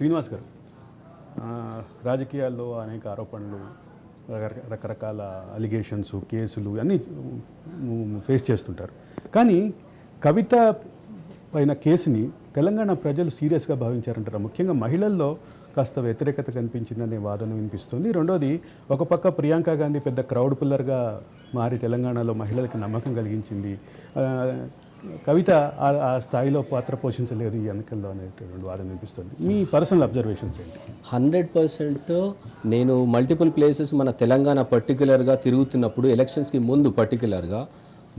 శ్రీనివాస్ గారు, రాజకీయాల్లో అనేక ఆరోపణలు, రకరకాల అలిగేషన్స్, కేసులు అన్నీ ఫేస్ చేస్తుంటారు. కానీ కవిత పైన కేసుని తెలంగాణ ప్రజలు సీరియస్గా భావించారంటారు. ముఖ్యంగా మహిళల్లో కాస్త వ్యతిరేకత కనిపించిందనే వాదన వినిపిస్తుంది. రెండోది, ఒక పక్క ప్రియాంక గాంధీ పెద్ద క్రౌడ్ పుల్లర్గా మారి తెలంగాణలో మహిళలకు నమ్మకం కలిగించింది. కవిత ఆ స్థాయిలో పాత్ర పోషించలేదు ఈ ఎన్నికల్లో అనేటువంటి వాదన వినిపిస్తుంది. మీ పర్సనల్ అబ్జర్వేషన్స్ ఏంటి? 100% నేను మల్టిపుల్ ప్లేసెస్ మన తెలంగాణ పర్టికులర్గా తిరుగుతున్నప్పుడు ఎలక్షన్స్కి ముందు పర్టికులర్గా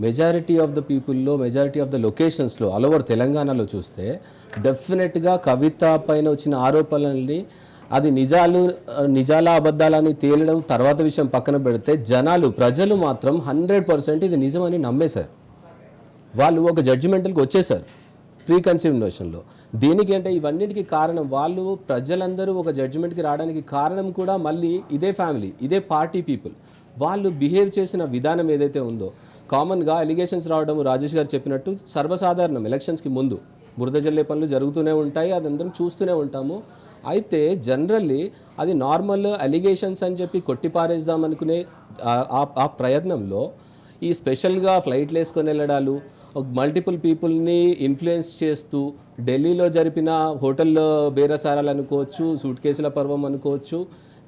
మెజారిటీ ఆఫ్ ద పీపుల్లో, మెజారిటీ ఆఫ్ ద లొకేషన్స్లో ఆల్ ఓవర్ తెలంగాణలో చూస్తే డెఫినెట్గా కవిత పైన వచ్చిన ఆరోపణల్ని అది నిజాల అబద్ధాలని తేలడం తర్వాత విషయం పక్కన పెడితే ప్రజలు మాత్రం 100% ఇది నిజమని నమ్మేశారు. వాళ్ళు ఒక జడ్జిమెంటల్కి వచ్చేసారు ప్రీ కన్సీవ్డ్ నోషన్లో. దీనికి అంటే ఇవన్నిటికీ కారణం ప్రజలందరూ ఒక జడ్జిమెంట్కి రావడానికి కారణం కూడా మళ్ళీ ఇదే ఫ్యామిలీ, ఇదే పార్టీ పీపుల్. వాళ్ళు బిహేవ్ చేసిన విధానం ఏదైతే ఉందో, కామన్గా అలిగేషన్స్ రావడం రాజేష్ గారు చెప్పినట్టు సర్వసాధారణం. ఎలక్షన్స్కి ముందు బురద జల్లే పనులు జరుగుతూనే ఉంటాయి, అదందరం చూస్తూనే ఉంటాము. అయితే జనరల్లీ అది నార్మల్ అలిగేషన్స్ అని చెప్పి కొట్టిపారేద్దాం అనుకునే ఆ ప్రయత్నంలో ఈ స్పెషల్గా ఫ్లైట్లు వేసుకొని వెళ్ళడాలు, మల్టిపుల్ పీపుల్ని ఇన్ఫ్లుయెన్స్ చేస్తూ ఢిల్లీలో జరిపిన హోటల్లో బేరసారాలు అనుకోవచ్చు, సూట్ కేసుల పర్వం అనుకోవచ్చు,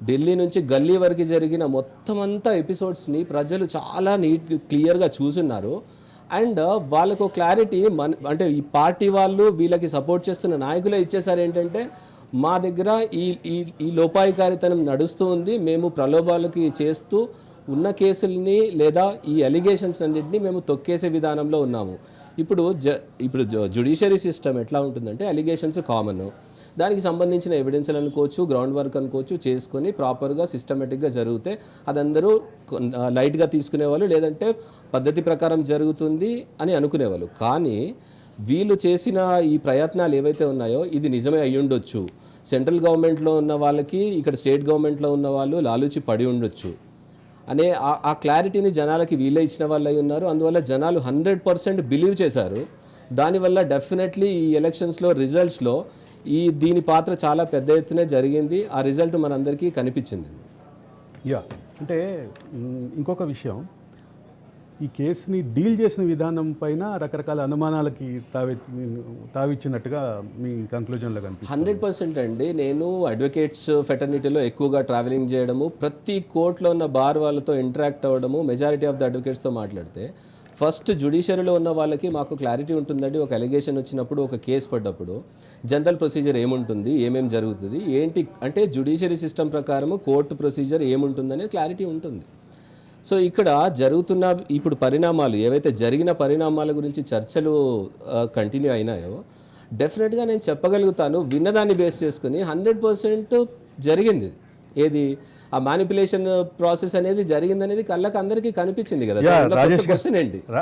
ఢిల్లీ నుంచి గల్లీ వరకు జరిగిన మొత్తం అంతా ఎపిసోడ్స్ని ప్రజలు చాలా క్లియర్గా చూసున్నారు. అండ్ వాళ్ళకు క్లారిటీ అంటే ఈ పార్టీ వాళ్ళు వీళ్ళకి సపోర్ట్ చేస్తున్న నాయకులే ఇచ్చేసారు. ఏంటంటే మా దగ్గర ఈ లోపాయికారితనం నడుస్తూ ఉంది, మేము ప్రలోభాలకి చేస్తూ ఉన్న కేసుల్ని లేదా ఈ అలిగేషన్స్ అన్నింటినీ మేము తొక్కేసే విధానంలో ఉన్నాము. ఇప్పుడు జ్యుడిషియరీ సిస్టమ్ ఎట్లా ఉంటుందంటే, అలిగేషన్స్ కామన్, దానికి సంబంధించిన ఎవిడెన్స్లు అనుకోవచ్చు, గ్రౌండ్ వర్క్ అనుకోవచ్చు చేసుకొని ప్రాపర్గా సిస్టమేటిక్గా జరిగితే అదందరూ లైట్గా తీసుకునేవాళ్ళు, లేదంటే పద్ధతి ప్రకారం జరుగుతుంది అని అనుకునేవాళ్ళు. కానీ వీళ్ళు చేసిన ఈ ప్రయత్నాలు ఏవైతే ఉన్నాయో ఇది నిజమే అయ్యి ఉండొచ్చు. సెంట్రల్ గవర్నమెంట్లో ఉన్న వాళ్ళకి ఇక్కడ స్టేట్ గవర్నమెంట్లో ఉన్న వాళ్ళు లాలూచి పడి ఉండొచ్చు అనే ఆ క్లారిటీని జనాలకి వీళ్ళే ఇచ్చిన వాళ్ళు అయి ఉన్నారు. అందువల్ల జనాలు 100% బిలీవ్ చేశారు. దానివల్ల డెఫినెట్లీ ఈ ఎలక్షన్స్లో రిజల్ట్స్లో దీని పాత్ర చాలా పెద్ద ఎత్తునే జరిగింది. ఆ రిజల్ట్ మనందరికీ కనిపించింది. అంటే ఇంకొక విషయం, ఈ కేసుని డీల్ చేసిన విధానం పైన రకరకాల అనుమానాలకి తావిచ్చినట్టుగా మీ కంక్లూజన్లో కనిపిస్తుంది. 100% అండి. నేను అడ్వకేట్స్ ఫెటర్నిటీలో ఎక్కువగా ట్రావెలింగ్ చేయడము, ప్రతి కోర్టులో ఉన్న బార్ వాళ్ళతో ఇంటరాక్ట్ అవ్వడము, మెజారిటీ ఆఫ్ ద అడ్వకేట్స్తో మాట్లాడితే ఫస్ట్ జ్యుడిషియరీలో ఉన్న వాళ్ళకి మాకు క్లారిటీ ఉంటుందండి. ఒక అలిగేషన్ వచ్చినప్పుడు, ఒక కేసు పడ్డప్పుడు జనరల్ ప్రొసీజర్ ఏముంటుంది, ఏమేమి జరుగుతుంది, ఏంటి అంటే జ్యుడిషియరీ సిస్టమ్ ప్రకారము కోర్టు ప్రొసీజర్ ఏముంటుందనే క్లారిటీ ఉంటుంది. సో ఇక్కడ ఇప్పుడు పరిణామాలు ఏవైతే జరిగిన పరిణామాల గురించి చర్చలు కంటిన్యూ అయినాయో డెఫినెట్గా నేను చెప్పగలుగుతాను, విన్నదాన్ని బేస్ చేసుకుని 100% జరిగింది. ఏది ఆ మ్యానిపులేషన్ ప్రాసెస్ అనేది జరిగిందనేది కళ్ళకి అందరికీ కనిపించింది కదా. క్వశ్చన్ ఏంటి?